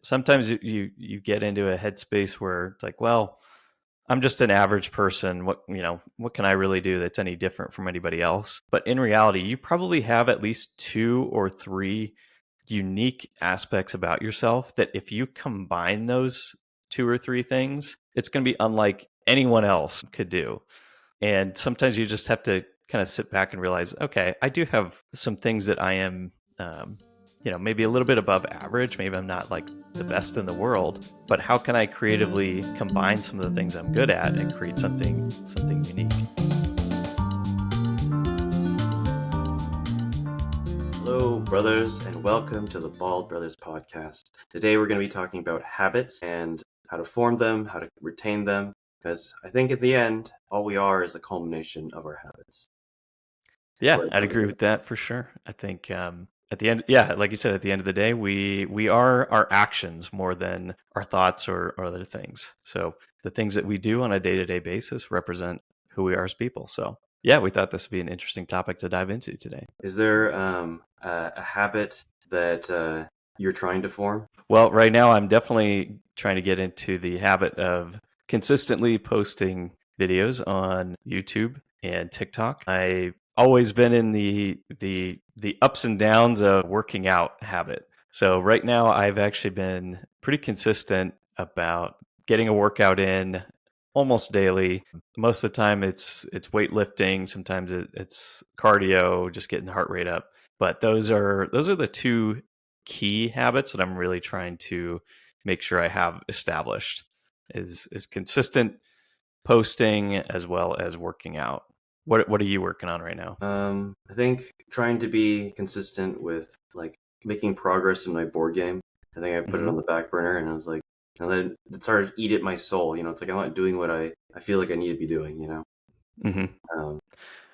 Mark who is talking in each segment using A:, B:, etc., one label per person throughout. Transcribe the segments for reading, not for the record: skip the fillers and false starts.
A: sometimes you get into a headspace where it's like, well, I'm just an average person. What can I really do that's any different from anybody else? But in reality, you probably have at least 2 or 3 unique aspects about yourself that if you combine those 2 or 3 things, it's going to be unlike anyone else could do. And sometimes you just have to kind of sit back and realize, okay, I do have some things that I am, maybe a little bit above average. Maybe I'm not like the best in the world, but how can I creatively combine some of the things I'm good at and create something unique?
B: Hello, brothers, and welcome to the Bald Brothers podcast. Today we're going to be talking about habits and how to form them, how to retain them, because I think at the end, all we are is a culmination of our habits.
A: Yeah, I'd agree with that for sure. I think at the end, like you said, at the end of the day, we are our actions more than our thoughts or other things. So the things that we do on a day-to-day basis represent who we are as people. So yeah, we thought this would be an interesting topic to dive into today.
B: Is there a habit that you're trying to form?
A: Well, right now I'm definitely trying to get into the habit of consistently posting videos on YouTube and TikTok. I've always been in the ups and downs of working out habit. So right now I've actually been pretty consistent about getting a workout in almost daily. Most of the time it's weightlifting, sometimes it's cardio, just getting the heart rate up. But those are the 2 key habits that I'm really trying to make sure I have established is consistent posting as well as working out. What are you working on right now?
B: I think trying to be consistent with like making progress in my board game. I think I put it on the back burner, and I was like, and then it started to eat at my soul. It's like I'm not doing what I feel like I need to be doing. Um,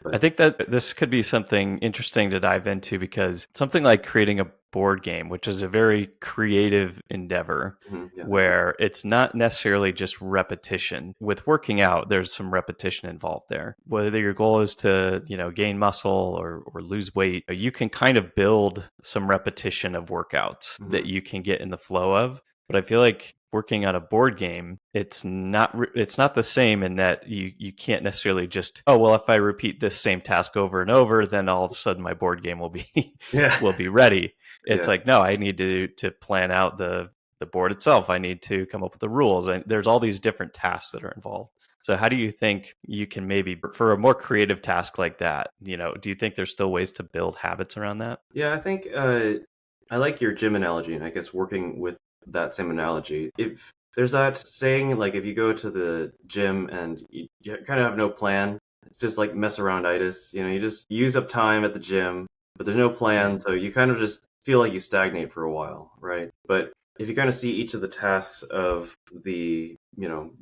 A: I think that this could be something interesting to dive into because something like creating a board game, which is a very creative endeavor
B: yeah.
A: where it's not necessarily just repetition. With working out, there's some repetition involved there. Whether your goal is to, gain muscle or lose weight, you can kind of build some repetition of workouts that you can get in the flow of. But I feel like working on a board game, it's not the same in that you can't necessarily just, oh well, if I repeat this same task over and over, then all of a sudden my board game will be will be ready. It's like, no, I need to plan out the board itself. I need to come up with the rules, and there's all these different tasks that are involved. So how do you think you can maybe, for a more creative task like that, do you think there's still ways to build habits around that?
B: Yeah, I think I like your gym analogy, and I guess working with that same analogy. If there's that saying, like if you go to the gym and you kind of have no plan, it's just like mess arounditis. You just use up time at the gym, but there's no plan, so you kind of just feel like you stagnate for a while, right? But if you kind of see each of the tasks of the,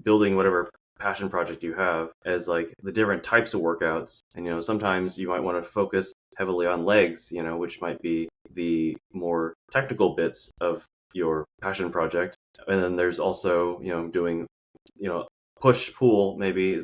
B: building whatever passion project you have as like the different types of workouts, and sometimes you might want to focus heavily on legs, which might be the more technical bits of your passion project. And then there's also, doing, push pull, maybe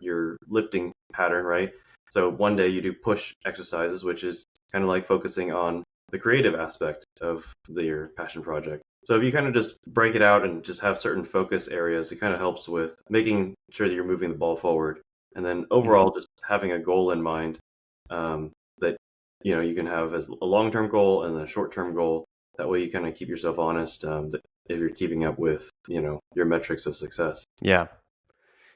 B: your lifting pattern, right? So one day you do push exercises, which is kind of like focusing on the creative aspect of your passion project. So if you kind of just break it out and just have certain focus areas, it kind of helps with making sure that you're moving the ball forward. And then overall, just having a goal in mind that you can have as a long-term goal and a short-term goal. That way you kind of keep yourself honest if you're keeping up with your metrics of success.
A: Yeah.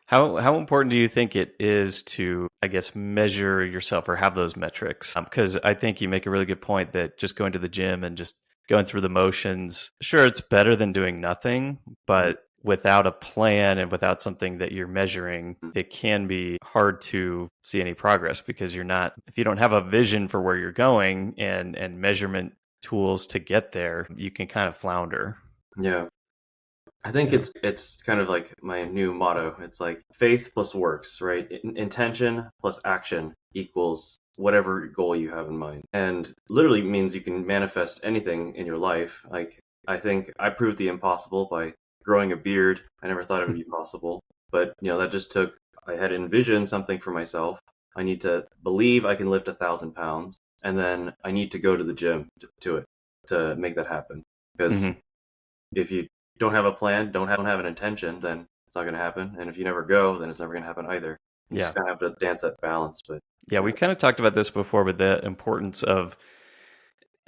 A: How important do you think it is to, I guess, measure yourself or have those metrics? Because I think you make a really good point that just going to the gym and just going through the motions, sure, it's better than doing nothing, but without a plan and without something that you're measuring, it can be hard to see any progress because if you don't have a vision for where you're going and measurement tools to get there, you can kind of flounder.
B: Yeah. I think it's kind of like my new motto. It's like faith plus works, right? Intention plus action equals whatever goal you have in mind. And literally means you can manifest anything in your life. Like I think I proved the impossible by growing a beard. I never thought it would be possible. But that just took, I had envisioned something for myself. I need to believe I can lift 1,000 pounds, and then I need to go to the gym to make that happen. Because if you don't have a plan, don't have an intention, then it's not going to happen. And if you never go, then it's never going to happen either. You just
A: Yeah.
B: kind of have to dance that balance. But
A: Yeah,
B: yeah,
A: we kind of talked about this before, but the importance of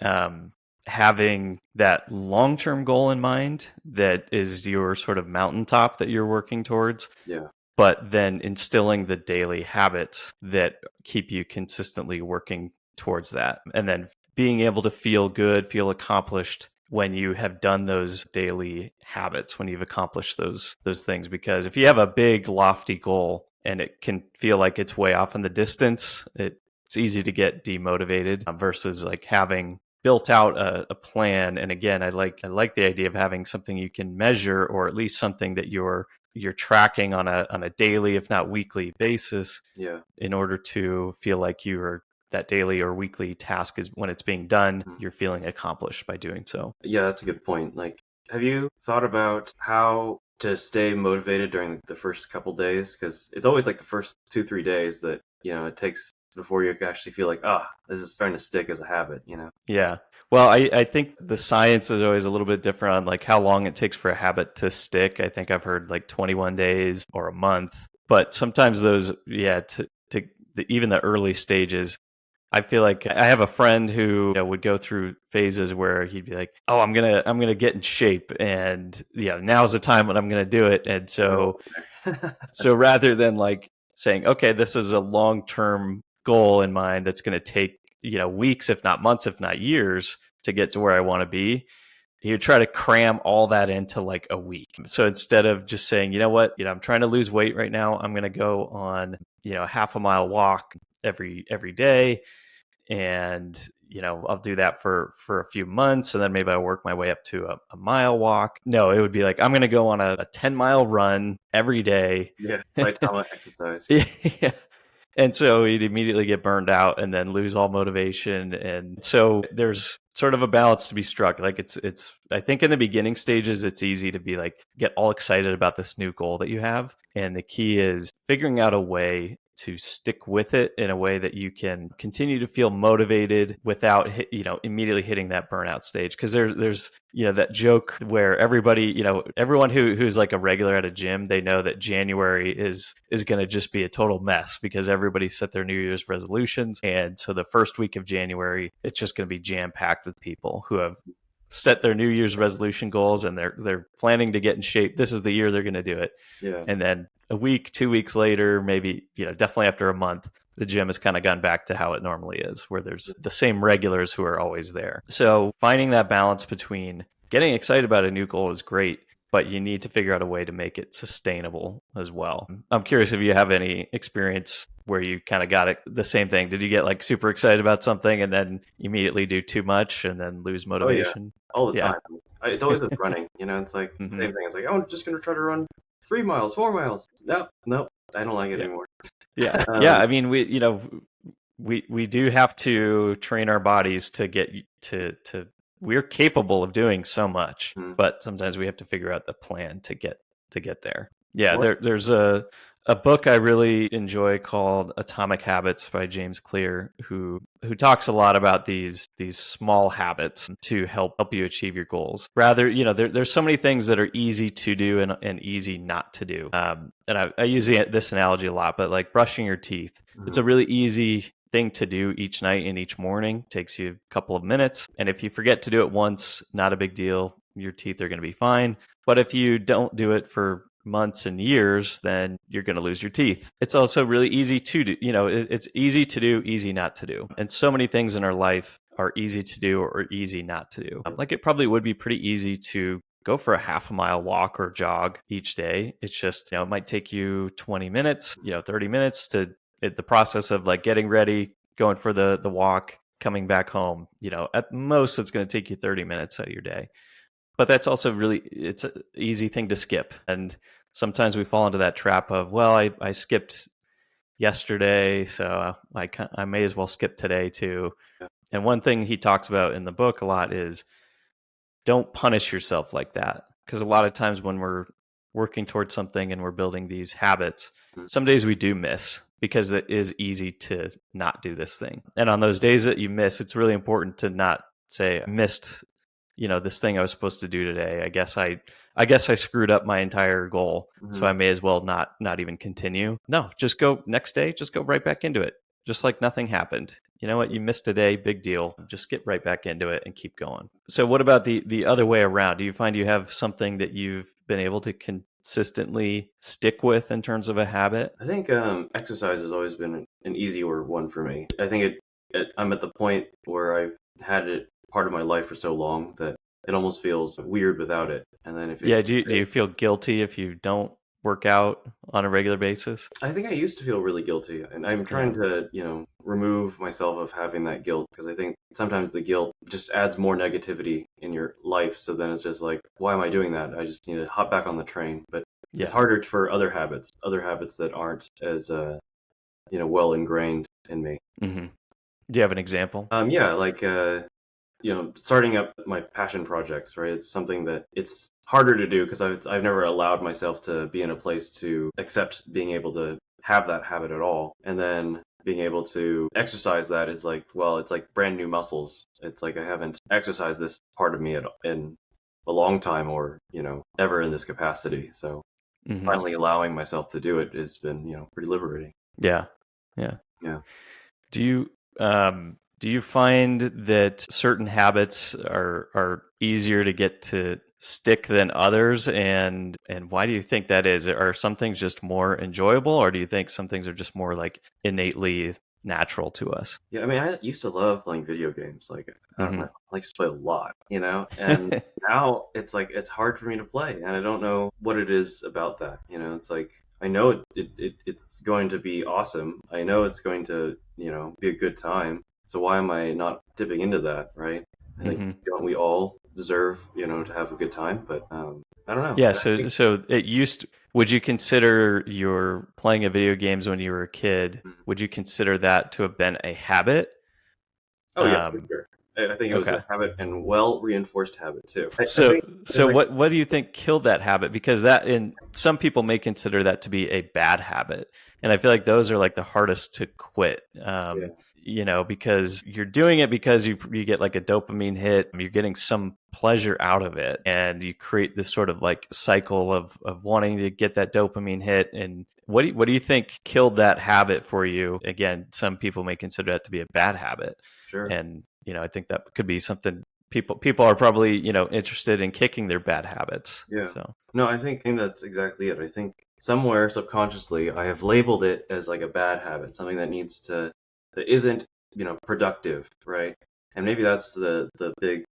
A: um, having that long term goal in mind that is your sort of mountaintop that you're working towards,
B: yeah,
A: but then instilling the daily habits that keep you consistently working towards that. And then being able to feel good, feel accomplished when you have done those daily habits, when you've accomplished those things. Because if you have a big lofty goal and it can feel like it's way off in the distance, it's easy to get demotivated versus like having built out a plan. And again, I like the idea of having something you can measure, or at least something that you're tracking on a daily, if not weekly basis,
B: yeah.
A: in order to feel like you're that daily or weekly task is when it's being done,
B: Mhm.
A: you're feeling accomplished by doing so.
B: Yeah, that's a good point. Like, have you thought about how to stay motivated during the first couple days? Because it's always like the first 2, 3 days that, it takes before you actually feel like, this is starting to stick as a habit.
A: Yeah. Well, I think the science is always a little bit different on like how long it takes for a habit to stick. I think I've heard like 21 days or a month, but sometimes those, yeah, even the early stages, I feel like I have a friend who would go through phases where he'd be like, "Oh, I'm gonna get in shape, and yeah, now's the time when I'm gonna do it." And
B: Oh,
A: so
B: okay.
A: so rather than like saying, "Okay, this is a long term goal in mind that's going to take weeks, if not months, if not years, to get to where I want to be," you try to cram all that into like a week. So instead of just saying, you know what, I'm trying to lose weight right now, I'm going to go on half a mile walk every day, and I'll do that for a few months, and then maybe I'll work my way up to a mile walk. No, it would be like, I'm going to go on a 10-mile run every day.
B: Yeah, Saitama exercise.
A: Yeah. And so he'd immediately get burned out and then lose all motivation. And so there's sort of a balance to be struck. Like it's I think in the beginning stages it's easy to be like get all excited about this new goal that you have. And the key is figuring out a way to stick with it in a way that you can continue to feel motivated without immediately hitting that burnout stage. Because there's that joke where everybody, everyone who's like a regular at a gym, they know that January is going to just be a total mess because everybody set their New Year's resolutions, and so the first week of January it's just going to be jam packed with people who have set their New Year's resolution goals, and they're planning to get in shape. This is the year they're going to do it.
B: Yeah.
A: And then a week, 2 weeks later, maybe definitely after a month, the gym has kind of gone back to how it normally is, where there's the same regulars who are always there. So finding that balance between getting excited about a new goal is great, but you need to figure out a way to make it sustainable as well. I'm curious if you have any experience where you kind of got it the same thing. Did you get like super excited about something and then immediately do too much and then lose
B: Oh yeah,
A: motivation?
B: all the
A: Yeah.
B: time. It's always with running. It's like
A: Hmm.
B: same thing. It's like, oh, I'm just gonna try to run 3 miles, 4 miles. Nope, nope, I don't like it
A: Yeah.
B: anymore.
A: Yeah. Yeah.
B: Um,
A: I mean, we do have to train our bodies to get to we're capable of doing so much,
B: hmm.
A: but sometimes we have to figure out the plan to get there. Yeah,
B: What?
A: there's a book I really enjoy called Atomic Habits by James Clear, who talks a lot about these small habits to help you achieve your goals. Rather, there's so many things that are easy to do and easy not to do. And I use this analogy a lot, but like brushing your teeth, it's
B: Mhm.
A: a really easy thing to do each night and each morning. It takes you a couple of minutes. And if you forget to do it once, not a big deal. Your teeth are going to be fine. But if you don't do it for months and years, then you're going to lose your teeth. It's also really easy to do. It's easy to do, easy not to do. And so many things in our life are easy to do or easy not to do. Like it probably would be pretty easy to go for a half a mile walk or jog each day. It's just, it might take you 20 minutes, 30 minutes the process of like getting ready, going for the walk, coming back home. At most it's going to take you 30 minutes out of your day. But that's also really it's an easy thing to skip. And sometimes we fall into that trap of, well, I skipped yesterday, so I may as well skip today too.
B: Yeah.
A: And one thing he talks about in the book a lot is don't punish yourself like that. Because a lot of times when we're working towards something and we're building these habits,
B: Mhm.
A: some days we do miss because it is easy to not do this thing. And on those days that you miss, it's really important to not say, I missed this thing I was supposed to do today. I guess I screwed up my entire goal, so
B: Hmm.
A: I may as well not even continue. No, just go next day, just go right back into it. Just like nothing happened. You know what? You missed a day, big deal. Just get right back into it and keep going. So what about the other way around? Do you find you have something that you've been able to consistently stick with in terms of a habit?
B: I think exercise has always been an easier one for me. I think I'm at the point where I've had it part of my life for so long that it almost feels weird without it. And then it feels
A: Yeah, do you feel guilty if you don't work out on a regular basis?
B: I think I used to feel really guilty, and I'm trying
A: Yeah.
B: to, remove myself of having that guilt because I think sometimes the guilt just adds more negativity in your life. So then it's just like, why am I doing that? I just need to hop back on the train. But it's
A: Yeah.
B: harder for other habits that aren't as, well ingrained in me.
A: Hmm. Do you have an example?
B: Yeah, like starting up my passion projects, right? It's something that it's harder to do because I've never allowed myself to be in a place to accept being able to have that habit at all. And then being able to exercise that is like, well, it's like brand new muscles. It's like I haven't exercised this part of me in a long time or, ever in this capacity. So
A: Hmm.
B: finally allowing myself to do it has been, pretty liberating.
A: Yeah. Yeah.
B: Yeah.
A: Do you find that certain habits are easier to get to stick than others, and why do you think that is? Are some things just more enjoyable, or do you think some things are just more like innately natural to us?
B: Yeah, I mean, I used to love playing video games. Like, I don't know,
A: Hmm.
B: I used to play a lot, and now it's like it's hard for me to play, and I don't know what it is about that. It's like I know it's going to be awesome. I know it's going to, be a good time. So why am I not dipping into that, right? I think
A: Hmm.
B: don't we all deserve, to have a good time, but I don't know.
A: Yeah,
B: I
A: so
B: think,
A: so it used would you consider your playing of video games when you were a kid,
B: mm.
A: would you consider that to have been a habit?
B: Oh yeah, for
A: Um,
B: sure. I think it was a
A: okay.
B: habit and well reinforced habit too. I
A: So
B: think there's
A: so
B: like,
A: what do you think killed that habit? Because that in some people may consider that to be a bad habit. And I feel like those are like the hardest to quit.
B: yeah,
A: Because you're doing it because you get like a dopamine hit, you're getting some pleasure out of it, and you create this sort of like cycle of wanting to get that dopamine hit. And what do you think killed that habit for you? Again, some people may consider that to be a bad habit,
B: sure.
A: and I think that could be something people are probably interested in kicking their bad habits.
B: Yeah.
A: So.
B: No, I think that's exactly it. I think somewhere subconsciously I have labeled it as like a bad habit, something that isn't, productive, right? And maybe that's the big,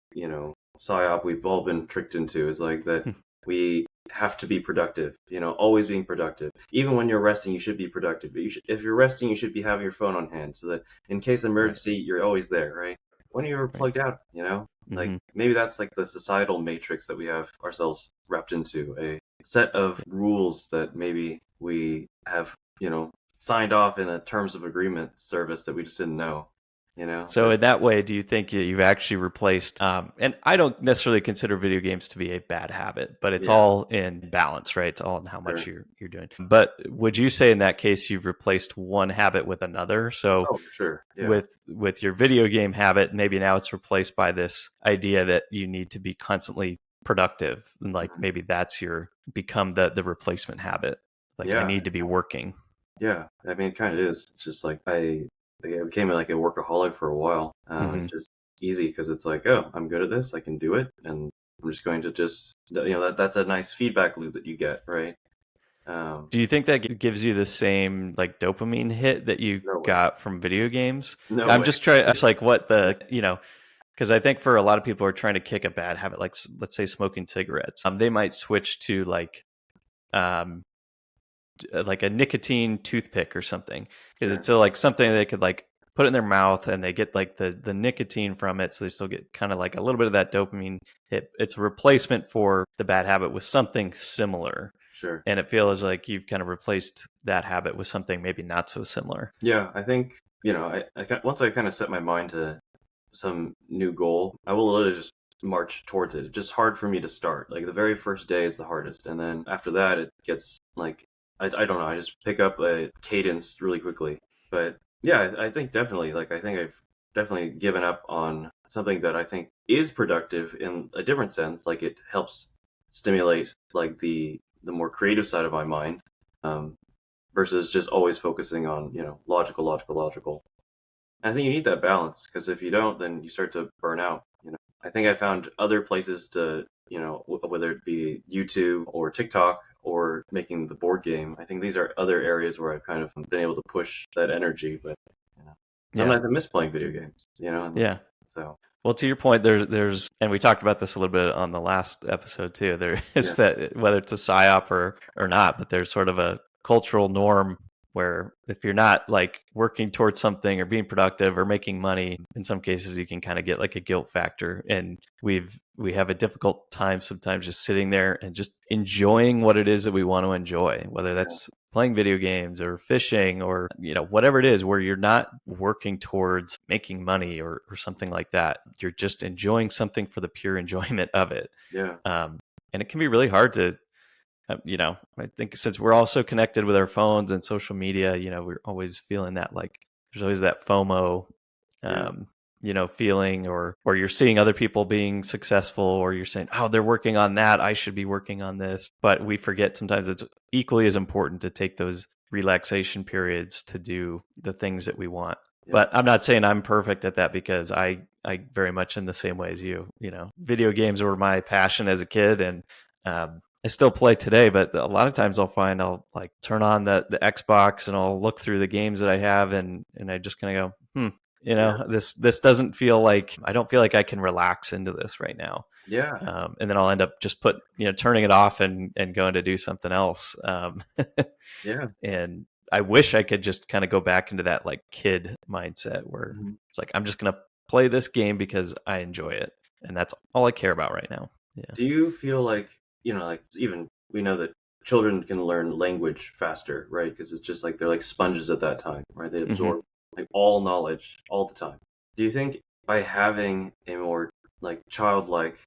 B: psyop we've all been tricked into is like that we have to be productive, always being productive. Even when you're resting, you should be productive. But if you're resting, you should be having your phone on hand so that in case of
A: Right.
B: emergency, you're always there, right? When are you ever
A: Right.
B: plugged out, Like
A: Hmm.
B: maybe that's like the societal matrix that we have ourselves wrapped into, a set of rules that maybe we have, signed off in a terms of agreement service that we just didn't know,
A: So
B: that
A: in that way, do you think you've actually replaced? And I don't necessarily consider video games to be a bad habit, but it's
B: yeah,
A: all in balance, right? It's all in how much
B: sure.
A: you're doing. But would you say in that case you've replaced one habit with another? So
B: Oh, for sure. Yeah.
A: with your video game habit, maybe now it's replaced by this idea that you need to be constantly productive, and like
B: Mhm.
A: maybe that's your become the replacement habit. Like I
B: Yeah.
A: need to be working.
B: Yeah. I mean, it kind of is. It's just like I became like a workaholic for a while.
A: Hmm.
B: It's just easy because it's like, oh, I'm good at this. I can do it. And I'm just going to just, that's a nice feedback loop that you get, right? Um,
A: Do you think that gives you the same like dopamine hit that you
B: no way.
A: got from video games?
B: No
A: I'm
B: way.
A: just trying. It's like what
B: Yeah.
A: because I think for a lot of people who are trying to kick a bad habit, like let's say smoking cigarettes, they might switch to um, like a nicotine toothpick or something, because
B: Sure.
A: it's like something they could like put in their mouth and they get like the nicotine from it, so they still get kind of like a little bit of that dopamine hit. It's a replacement for the bad habit with something similar,
B: Sure.
A: and it feels like you've kind of replaced that habit with something maybe not so similar.
B: Yeah. I think, once I kind of set my mind to some new goal, I will literally just march towards it. It's just hard for me to start. Like the very first day is the hardest, and then after that, it gets like I don't know. I just pick up a cadence really quickly. But yeah, I think definitely. Like I think I've definitely given up on something that I think is productive in a different sense. Like it helps stimulate like the more creative side of my mind, um, versus just always focusing on, logical, logical, logical. And I think you need that balance because if you don't, then you start to burn out. I think I found other places to, whether it be YouTube or TikTok or making the board game. I think these are other areas where I've kind of been able to push that energy, but you know,
A: Yeah.
B: sometimes I miss playing video games, and
A: Yeah.
B: so
A: Well, to your point, there's, and we talked about this a little bit on the last episode too. There is
B: yeah,
A: that whether it's a psyop or not, but there's sort of a cultural norm where if you're not like working towards something or being productive or making money, in some cases you can kind of get like a guilt factor, and we have a difficult time sometimes just sitting there and just enjoying what it is that we want to enjoy, whether
B: yeah,
A: that's playing video games or fishing or whatever it is, where you're not working towards making money or something like that. You're just enjoying something for the pure enjoyment of it.
B: yeah,
A: And it can be really hard to I think since we're all so connected with our phones and social media, we're always feeling that, like there's always that FOMO,
B: yeah,
A: um, feeling, or you're seeing other people being successful, or you're saying, oh, they're working on that, I should be working on this. But we forget sometimes it's equally as important to take those relaxation periods to do the things that we want.
B: yeah,
A: But I'm not saying I'm perfect at that, because I very much in the same way as you. Video games were my passion as a kid, and I still play today, but a lot of times I'll like turn on the Xbox and I'll look through the games that I have, and I just kind of go,
B: yeah,
A: this doesn't feel like, I don't feel like I can relax into this right now.
B: yeah,
A: And then I'll end up just turning it off and going to do something else.
B: yeah.
A: And I wish I could just kind of go back into that like kid mindset where
B: Mhm.
A: it's like, I'm just going to play this game because I enjoy it. And that's all I care about right now. Yeah.
B: Do you feel like, like even we know that children can learn language faster, right? Because it's just like they're like sponges at that time, right? They
A: Hmm.
B: absorb like all knowledge all the time. Do you think by having a more like childlike,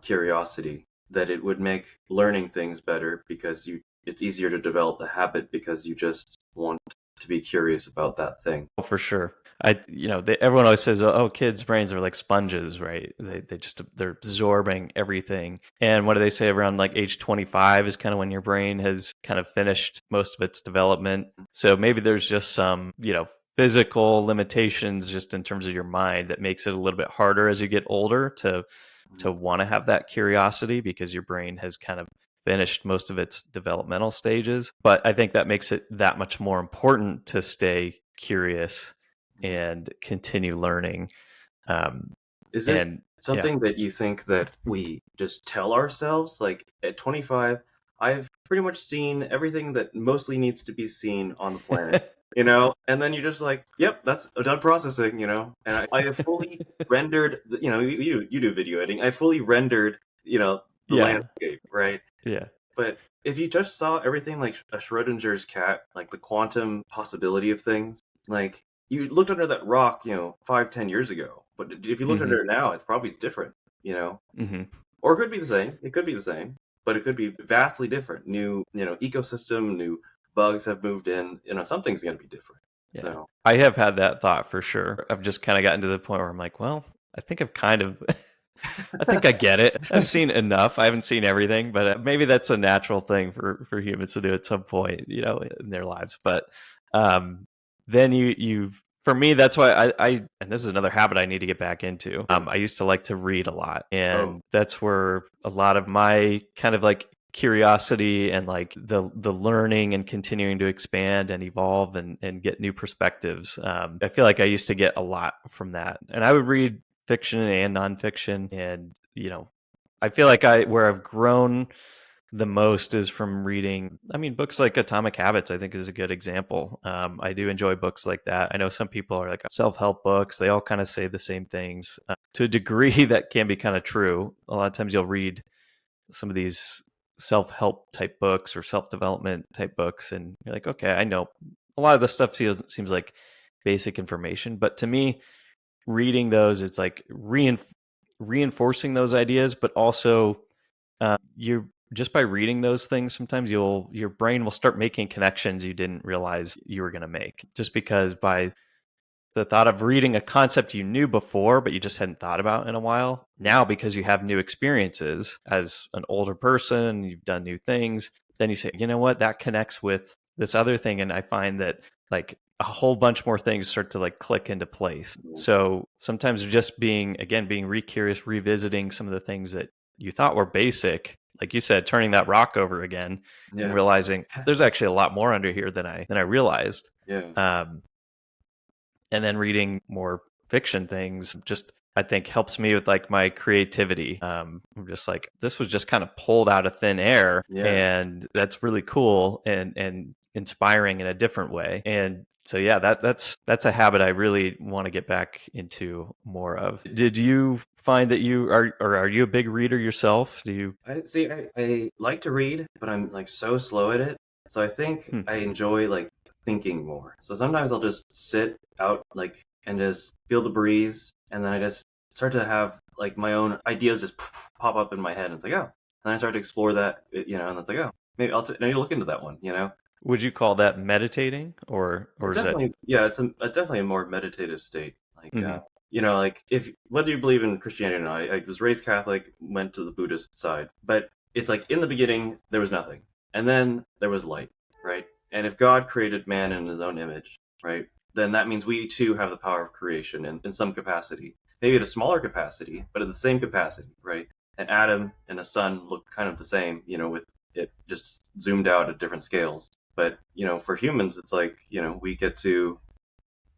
B: curiosity, that it would make learning things better because it's easier to develop the habit because you just want to be curious about that thing?
A: Oh, for sure. Everyone always says, "Oh, kids' brains are like sponges, right? They're absorbing everything." And what do they say? Around like age 25 is kind of when your brain has kind of finished most of its development. So maybe there's just some, physical limitations just in terms of your mind that makes it a little bit harder as you get older to
B: Mhm.
A: want to have that curiosity, because your brain has kind of finished most of its developmental stages. But I think that makes it that much more important to stay curious
B: Mhm.
A: and continue learning. Um,
B: Is it
A: and yeah.
B: something that you think that we just tell ourselves? Like at 25, I've pretty much seen everything that mostly needs to be seen on the planet, And then you're just like, yep, that's done processing, And I have fully rendered, you do video editing. I fully rendered, the
A: Yeah.
B: landscape, right?
A: Yeah.
B: But if you just saw everything like a Schrodinger's cat, like the quantum possibility of things, like you looked under that rock, 5, 10 years ago. But if you looked
A: Hmm.
B: under it now, it's probably different,
A: Hmm.
B: or it could be the same. It could be the same, but it could be vastly different. New, ecosystem, new bugs have moved in. Something's going to be different.
A: Yeah.
B: So
A: I have had that thought for sure. I've just kind of gotten to the point where I'm like, well, I think I've kind of, I think I get it. I've seen enough. I haven't seen everything, but maybe that's a natural thing for humans to do at some point, in their lives. But um, then for me, that's why and this is another habit I need to get back into.
B: yeah.
A: I used to like to read a lot,
B: Oh,
A: and that's where a lot of my kind of like curiosity and like the learning and continuing to expand and evolve and get new perspectives. I feel like I used to get a lot from that, and I would read fiction and nonfiction. And I feel like where I've grown the most is from reading. I mean, books like Atomic Habits, I think, is a good example. I do enjoy books like that. I know some people are like self-help books. They all kind of say the same things. To a degree, that can be kind of true. A lot of times you'll read some of these self-help type books or self-development type books, and you're like, okay, I know a lot of the stuff seems like basic information. But to me, reading those, it's like reinforcing those ideas, but also you just by reading those things, sometimes your brain will start making connections you didn't realize you were going to make, just because by the thought of reading a concept you knew before, but you just hadn't thought about in a while. Now, because you have new experiences as an older person, you've done new things, then you say, you know what, that connects with this other thing. And I find that like a whole bunch more things start to like click into place. So sometimes just being re-curious, revisiting some of the things that you thought were basic, like you said, turning that rock over again and realizing there's actually a lot more under here than I realized. And then reading more fiction things just I think helps me with like my creativity. I'm just like, this was just kind of pulled out of thin air, and that's really cool and inspiring in a different way. And so yeah, that's a habit I really want to get back into more of. Did you find that are you a big reader yourself? Do you?
B: I like to read, but I'm like so slow at it. So I think I enjoy like thinking more. So sometimes I'll just sit out like and just feel the breeze, and then I just start to have like my own ideas just pop up in my head, and it's like, oh, and I start to explore that, and it's like, oh, maybe maybe look into that one.
A: Would you call that meditating, or
B: It's
A: is it?
B: definitely, yeah, it's definitely a more meditative state. Like, like if whether you believe in Christianity or not, I was raised Catholic, went to the Buddhist side, but it's like in the beginning there was nothing, and then there was light, right? And if God created man in his own image, right, then that means we too have the power of creation in some capacity. Maybe at a smaller capacity, but at the same capacity, right? And Adam and the sun look kind of the same, with it just zoomed out at different scales. But, for humans, it's like, we get to,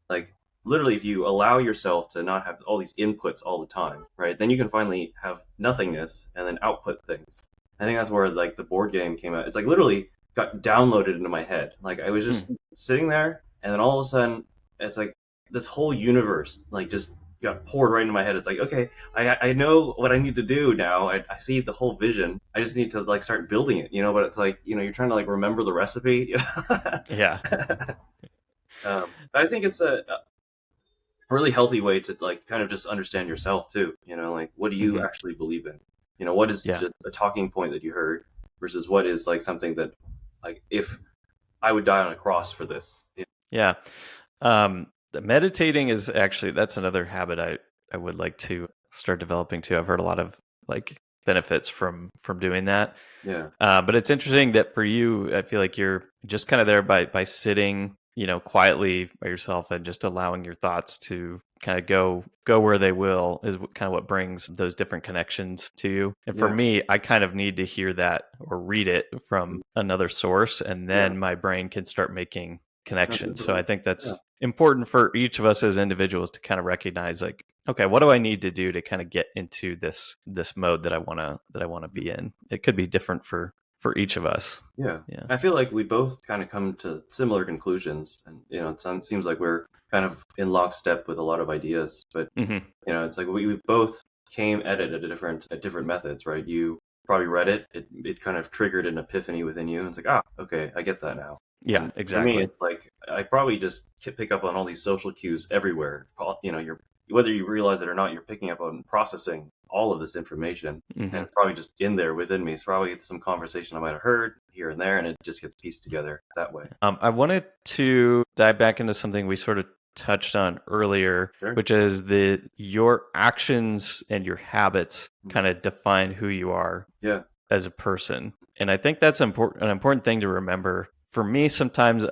B: like, literally, if you allow yourself to not have all these inputs all the time, right, then you can finally have nothingness and then output things. I think that's where, like, the board game came out. It's like literally got downloaded into my head. Like, I was just sitting there, and then all of a sudden, it's like this whole universe, like, just got poured right into my head. It's like, okay, I know what I need to do now. I see the whole vision. I just need to like start building it, but it's like, you're trying to like remember the recipe.
A: Yeah.
B: I think it's a really healthy way to like kind of just understand yourself too. Like what do you actually believe in? What is just a talking point that you heard versus what is like something that like if I would die on a cross for this.
A: Yeah. Meditating is actually, that's another habit I would like to start developing too. I've heard a lot of like benefits from doing that.
B: Yeah.
A: But it's interesting that for you, I feel like you're just kind of there by sitting, quietly by yourself and just allowing your thoughts to kind of go where they will is kind of what brings those different connections to you. And for me, I kind of need to hear that or read it from another source, and then my brain can start making connections. So I think that's important for each of us as individuals to kind of recognize like, okay, what do I need to do to kind of get into this mode that I want to be in? It could be different for each of us.
B: Yeah. I feel like we both kind of come to similar conclusions, and it seems like we're kind of in lockstep with a lot of ideas, but it's like we both came at it at different methods, right? You probably read it kind of triggered an epiphany within you, and it's like, okay, I get that now.
A: Yeah, exactly.
B: For me, it's like I probably just pick up on all these social cues everywhere. You're whether you realize it or not, you're picking up on processing all of this information, and it's probably just in there within me. It's probably some conversation I might have heard here and there, and it just gets pieced together that way.
A: I wanted to dive back into something we sort of touched on earlier, which is your actions and your habits kind of define who you are as a person. And I think that's an important thing to remember. For me, sometimes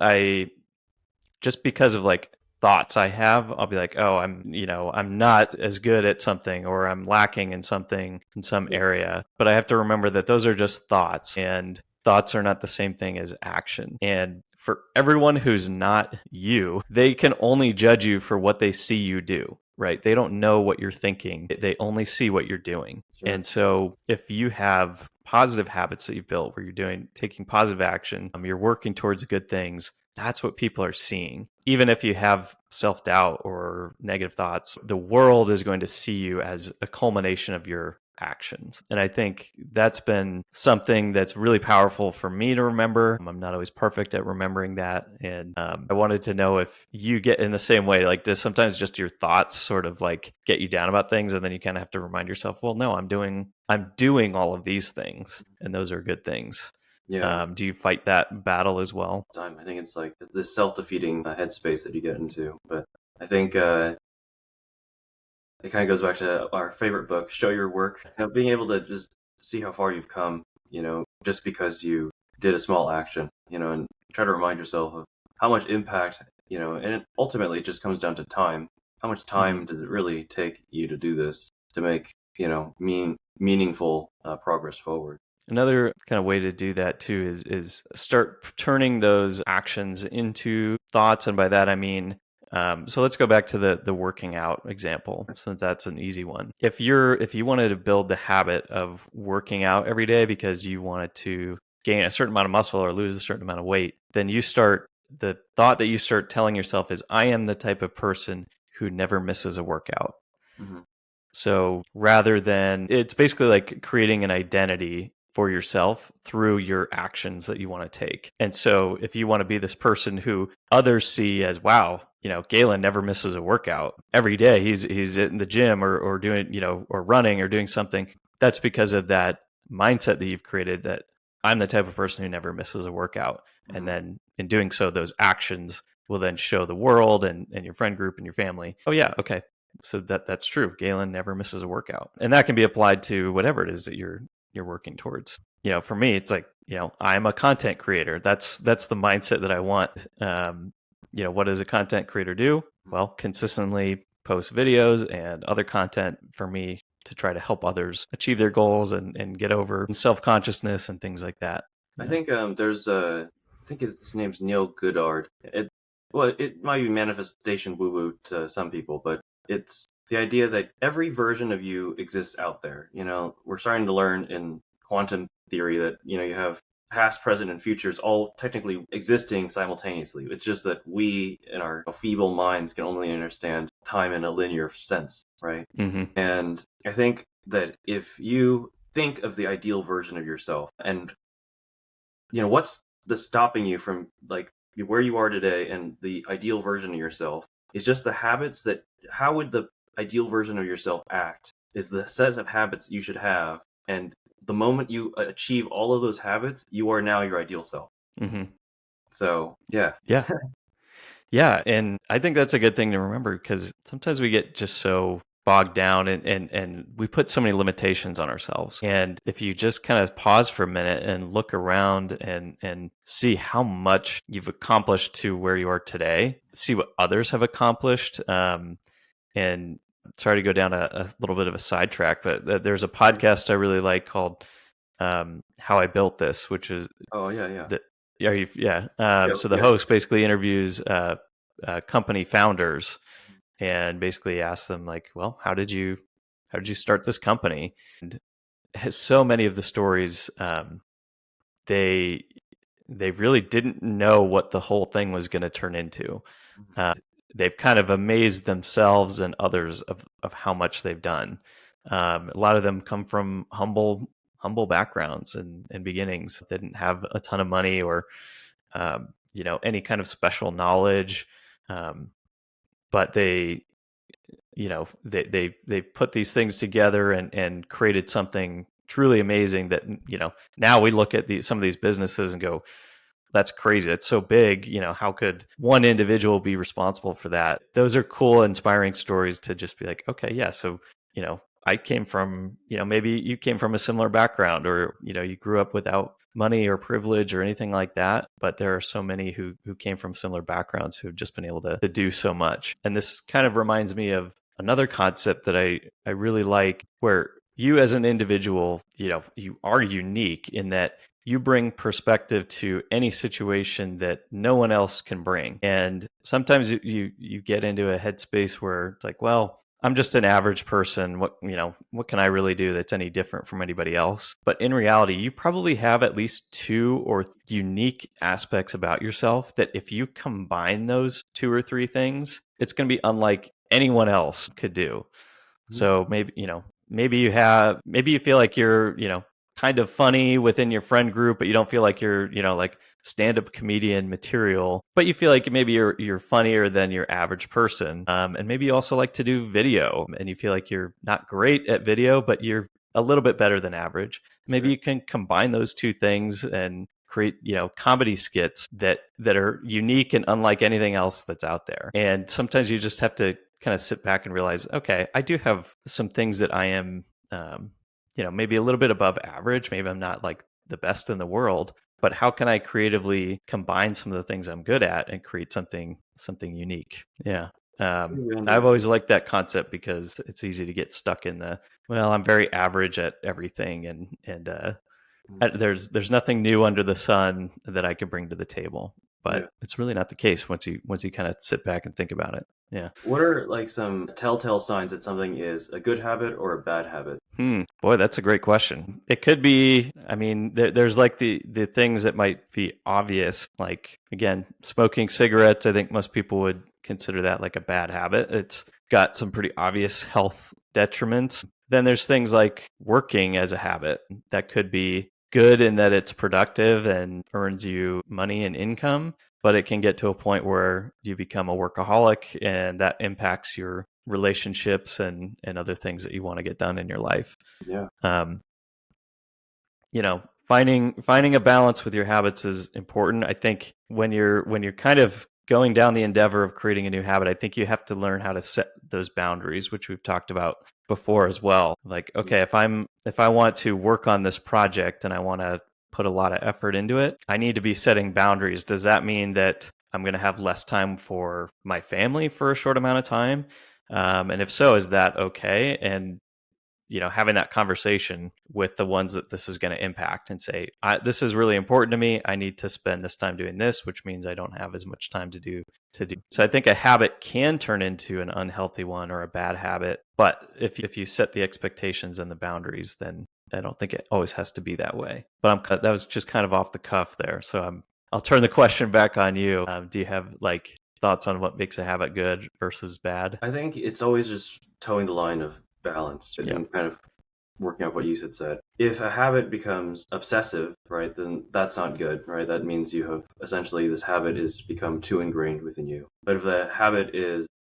A: just because of like thoughts I have, I'll be like, oh, I'm not as good at something, or I'm lacking in something in some area. But I have to remember that those are just thoughts, and thoughts are not the same thing as action. And for everyone who's not you, they can only judge you for what they see you do, right? They don't know what you're thinking. They only see what you're doing. And so if you have positive habits that you've built where you're taking positive action, you're working towards good things, that's what people are seeing. Even if you have self-doubt or negative thoughts, the world is going to see you as a culmination of your actions. And I think that's been something that's really powerful for me to remember. I'm not always perfect at remembering that. And I wanted to know if you get in the same way, like does sometimes just your thoughts sort of like get you down about things, and then you kind of have to remind yourself, well, no, I'm doing all of these things, and those are good things.
B: Yeah.
A: Do you fight that battle as well?
B: I think it's like this self-defeating headspace that you get into. But I think it kind of goes back to our favorite book, Show Your Work. Being able to just see how far you've come, just because you did a small action, and try to remind yourself of how much impact, and ultimately it just comes down to time. How much time does it really take you to do this to make, meaningful progress forward?
A: Another kind of way to do that too is start turning those actions into thoughts, and by that I mean, so let's go back to the working out example, since that's an easy one. If you wanted to build the habit of working out every day because you wanted to gain a certain amount of muscle or lose a certain amount of weight, then the thought that you start telling yourself is, I am the type of person who never misses a workout.
B: Mm-hmm.
A: So rather than, it's basically like creating an identity for yourself through your actions that you want to take. And so if you want to be this person who others see as, wow, Galen never misses a workout every day, he's in the gym or doing, or running or doing something, that's because of that mindset that you've created, that I'm the type of person who never misses a workout.
B: Mm-hmm.
A: And then in doing so, those actions will then show the world and your friend group and your family, oh yeah, okay, so that's true. Galen never misses a workout, and that can be applied to whatever it is that you're working towards. For me, it's like, I'm a content creator. That's the mindset that I want. What does a content creator do? Well, consistently post videos and other content for me to try to help others achieve their goals and get over self-consciousness and things like that.
B: I think there's I think his name's Neil Goodard. It might be manifestation woo-woo to some people, but it's the idea that every version of you exists out there. We're starting to learn in quantum theory that, you have past, present, and futures all technically existing simultaneously. It's just that we, in our feeble minds, can only understand time in a linear sense, right?
A: Mm-hmm.
B: And I think that if you think of the ideal version of yourself and what's the stopping you from like where you are today and the ideal version of yourself is just the habits that how would the ideal version of yourself act is the set of habits you should have, and the moment you achieve all of those habits, you are now your ideal self.
A: Mm-hmm.
B: So
A: yeah yeah, and I think that's a good thing to remember, because sometimes we get just so bogged down and we put so many limitations on ourselves. And if you just kind of pause for a minute and look around and see how much you've accomplished to where you are today, see what others have accomplished, and sorry to go down a little bit of a sidetrack, but there's a podcast I really like called How I Built This, which is
B: yeah.
A: So the host basically interviews company founders and basically asks them, like, well, how did you start this company? And has so many of the stories, they really didn't know what the whole thing was going to turn into. They've kind of amazed themselves and others of how much they've done. A lot of them come from humble backgrounds and beginnings. They didn't have a ton of money or any kind of special knowledge, but they they put these things together and created something truly amazing that now we look at some of these businesses and go, that's crazy. It's so big. How could one individual be responsible for that? Those are cool, inspiring stories to just be like, okay, yeah. So, I came from, maybe you came from a similar background, or, you grew up without money or privilege or anything like that. But there are so many who came from similar backgrounds who have just been able to do so much. And this kind of reminds me of another concept that I really like, where you as an individual, you are unique in that you bring perspective to any situation that no one else can bring. And sometimes you get into a headspace where it's like, well, I'm just an average person. What can I really do that's any different from anybody else? But in reality, you probably have at least two or unique aspects about yourself that if you combine those two or three things, it's going to be unlike anyone else could do. So maybe you feel like you're, kind of funny within your friend group, but you don't feel like you're, like stand-up comedian material, but you feel like maybe you're funnier than your average person. And maybe you also like to do video, and you feel like you're not great at video, but you're a little bit better than average. Maybe you can combine those two things and create, comedy skits that are unique and unlike anything else that's out there. And sometimes you just have to kind of sit back and realize, okay, I do have some things that I am, maybe a little bit above average. Maybe I'm not like the best in the world, but how can I creatively combine some of the things I'm good at and create something unique? Yeah. I've always liked that concept because it's easy to get stuck in well, I'm very average at everything, and there's nothing new under the sun that I could bring to the table. But it's really not the case once you kind of sit back and think about it. Yeah.
B: What are like some telltale signs that something is a good habit or a bad habit?
A: Boy, that's a great question. It could be, I mean, there's like the things that might be obvious, like, again, smoking cigarettes. I think most people would consider that like a bad habit. It's got some pretty obvious health detriments. Then there's things like working as a habit that could be good in that it's productive and earns you money and income, but it can get to a point where you become a workaholic and that impacts your relationships and other things that you want to get done in your life.
B: Yeah.
A: Finding a balance with your habits is important. I think when you're kind of going down the endeavor of creating a new habit, I think you have to learn how to set those boundaries, which we've talked about before as well. Like, okay, if I want to work on this project and I want to put a lot of effort into it, I need to be setting boundaries. Does that mean that I'm going to have less time for my family for a short amount of time? And if so, is that okay? And having that conversation with the ones that this is going to impact and say, this is really important to me. I need to spend this time doing this, which means I don't have as much time to do. So I think a habit can turn into an unhealthy one or a bad habit. But if you set the expectations and the boundaries, then I don't think it always has to be that way. But that was just kind of off the cuff there. So I'll turn the question back on you. Do you have like thoughts on what makes a habit good versus bad?
B: I think it's always just towing the line of balance and kind of working out what you had said. If a habit becomes obsessive, right, then that's not good, right? That means you have essentially this habit is become too ingrained within you. But if the habit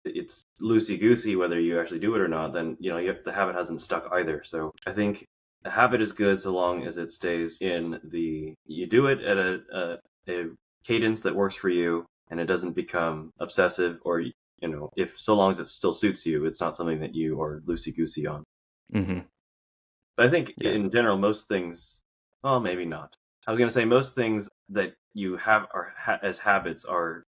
B: it's loosey-goosey, whether you actually do it or not, then the habit hasn't stuck either. So I think a habit is good so long as it stays in you do it at a cadence that works for you and it doesn't become obsessive or if so long as it still suits you, it's not something that you are loosey-goosey on.
A: Mm-hmm.
B: But I think in general, most things, well, maybe not. I was going to say most things that you have as habits are,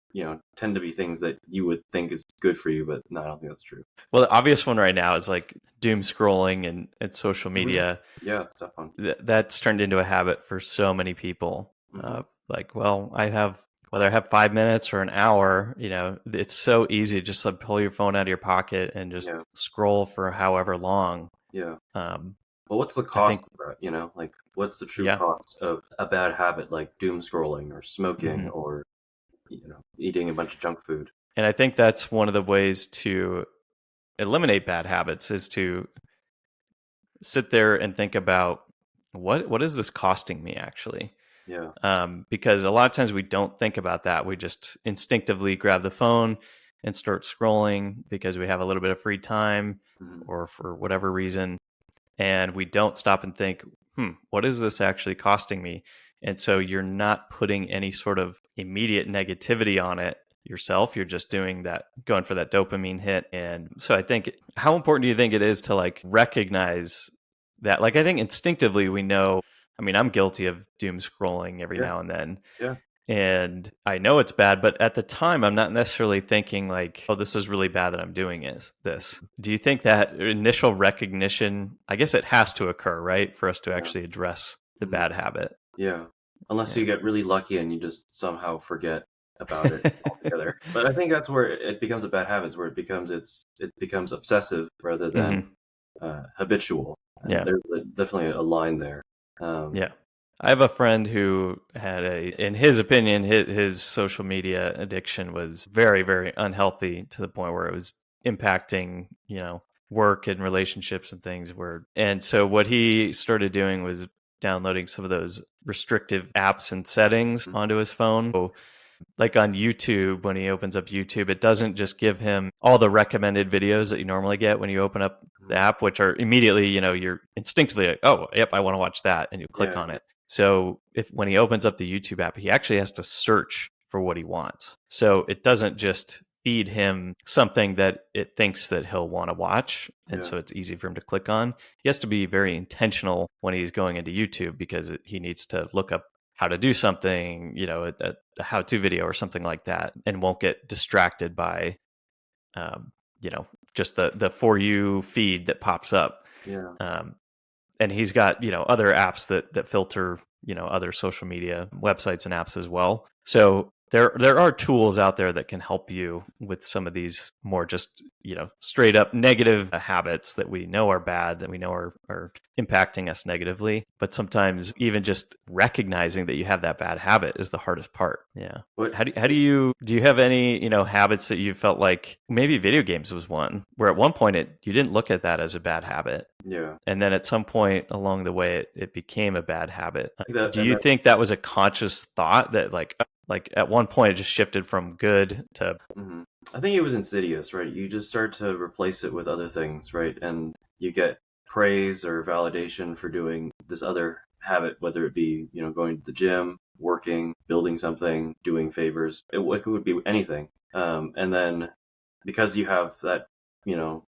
B: tend to be things that you would think is good for you, but no, I don't think that's true.
A: Well, the obvious one right now is like doom scrolling and social media.
B: Yeah, it's a tough one.
A: That's turned into a habit for so many people. Like, well, whether I have 5 minutes or an hour, it's so easy to just like pull your phone out of your pocket and just scroll for however long.
B: Yeah. Well, what's the cost of that? Like, what's the true cost of a bad habit like doom scrolling or smoking or, eating a bunch of junk food?
A: And I think that's one of the ways to eliminate bad habits is to sit there and think about what is this costing me actually?
B: Yeah.
A: Because a lot of times we don't think about that. We just instinctively grab the phone and start scrolling because we have a little bit of free time or for whatever reason. And we don't stop and think, what is this actually costing me? And so you're not putting any sort of immediate negativity on it yourself. You're just going for that dopamine hit. And so I think, how important do you think it is to like recognize that? Like, I think instinctively we know, I mean, I'm guilty of doom scrolling every now and then.
B: Yeah.
A: And I know it's bad, but at the time, I'm not necessarily thinking like, oh, this is really bad that I'm doing this. Do you think that initial recognition, I guess it has to occur, right? For us to actually address the bad habit.
B: Yeah. Unless you get really lucky and you just somehow forget about it altogether. But I think that's where it becomes a bad habit, where it becomes obsessive rather than habitual. And there's definitely a line there.
A: I have a friend who had in his opinion, his social media addiction was very, very unhealthy to the point where it was impacting, work and relationships and things and so what he started doing was downloading some of those restrictive apps and settings onto his phone. So, like on YouTube, when he opens up YouTube, it doesn't just give him all the recommended videos that you normally get when you open up the app, which are immediately, you're instinctively like, oh, yep, I want to watch that. And you click on it. So if when he opens up the YouTube app, he actually has to search for what he wants. So it doesn't just feed him something that it thinks that he'll want to watch, and
B: Yeah.
A: so it's easy for him to click on. He has to be very intentional when he's going into YouTube because he needs to look up how to do something, a how-to video or something like that, and won't get distracted by, um, just the For You feed that pops up.
B: Yeah.
A: And he's got other apps that filter other social media websites and apps as well. So there are tools out there that can help you with some of these more just straight up negative habits that we know are bad, that we know are impacting us negatively. But sometimes even just recognizing that you have that bad habit is the hardest part. Yeah.
B: What?
A: Do you have any habits that you felt like maybe video games was one where at one point you didn't look at that as a bad habit,
B: Yeah.
A: and then at some point along the way it became a bad habit?
B: That,
A: Do
B: and
A: you
B: that,
A: think that was a conscious thought that like at one point it just shifted from good to
B: mhm. I think it was insidious, right? You just start to replace it with other things, right? And you get praise or validation for doing this other habit, whether it be, going to the gym, working, building something, doing favors. It would be anything. And then because you have that, you know,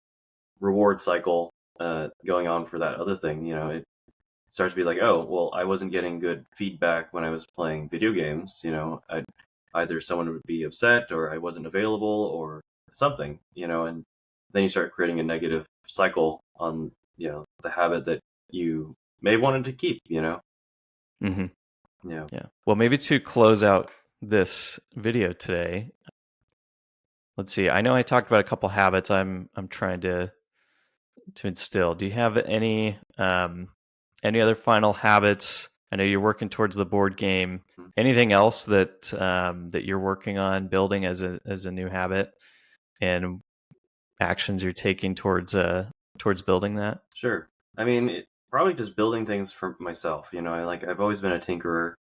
B: reward cycle going on for that other thing, it starts to be like, oh, well, I wasn't getting good feedback when I was playing video games. Either someone would be upset or I wasn't available or something, and then you start creating a negative cycle on, the habit that you may have wanted to keep.
A: mm-hmm.
B: Yeah.
A: Yeah. Well, maybe to close out this video today, let's see. I know I talked about a couple habits I'm trying to instill. Do you have any other final habits? I know you're working towards the board game.
B: Mhm.
A: Anything else that that you're working on building as a new habit, and actions you're taking towards building that?
B: Sure. I mean, probably just building things for myself. I've always been a tinkerer,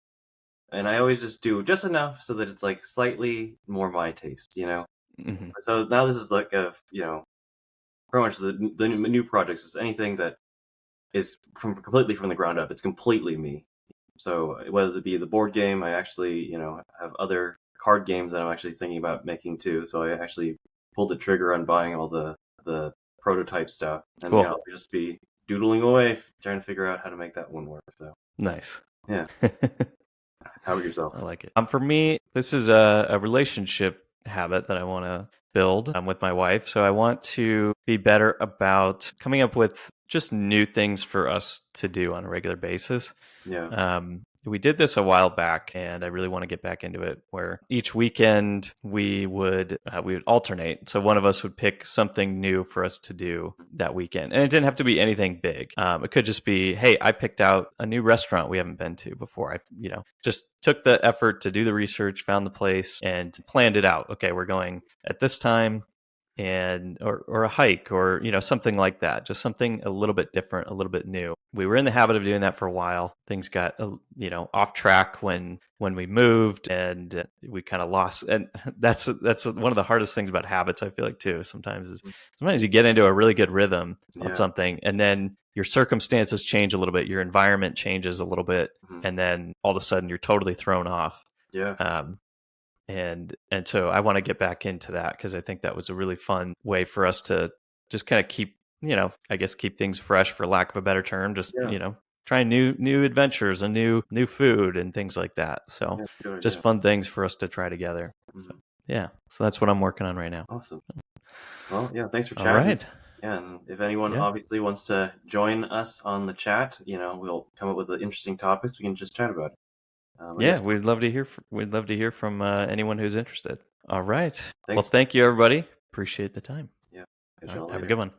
B: and I always just do just enough so that it's like slightly more my taste.
A: Hmm.
B: So now this is like pretty much the new projects is anything that is completely from the ground up. It's completely me. So whether it be the board game, I actually, have other card games that I'm actually thinking about making too. So I actually pulled the trigger on buying all the prototype stuff, and
A: Cool.
B: I'll just be doodling away trying to figure out how to make that one work. So
A: Nice.
B: yeah, how about yourself?
A: I like it. For me, this is a relationship habit that I want to build with my wife. So I want to be better about coming up with just new things for us to do on a regular basis.
B: Yeah.
A: We did this a while back, and I really want to get back into it. Where each weekend we would alternate. So one of us would pick something new for us to do that weekend, and it didn't have to be anything big. It could just be, hey, I picked out a new restaurant we haven't been to before. I just took the effort to do the research, found the place, and planned it out. Okay, we're going at this time, and or a hike, or something like that, just something a little bit different, a little bit new. We were in the habit of doing that for a while. Things got off track when we moved, and we kind of lost. And that's one of the hardest things about habits, I feel like, too. Sometimes you get into a really good rhythm on
B: Yeah.
A: something, and then your circumstances change a little bit, your environment changes a little bit,
B: Mhm.
A: and then all of a sudden you're totally thrown off.
B: Yeah.
A: And so I want to get back into that because I think that was a really fun way for us to just kind of keep, I guess keep things fresh, for lack of a better term. Just
B: Yeah.
A: trying new adventures and new food and things like that. So
B: Yeah. Good
A: just
B: idea.
A: fun things for us to try together. So
B: Mhm.
A: yeah, so that's what I'm working on right now.
B: Awesome. Well, yeah. Thanks for
A: All
B: chatting.
A: right.
B: Yeah, and if anyone
A: Yeah.
B: obviously wants to join us on the chat, we'll come up with interesting topics. We can just chat about it. But yeah,
A: Yeah, we'd love to hear from anyone who's interested. All right. Well,
B: thanks.
A: thank you, everybody. Appreciate the time.
B: Yeah, catch
A: All right.
B: y'all
A: Have a
B: later.
A: good one.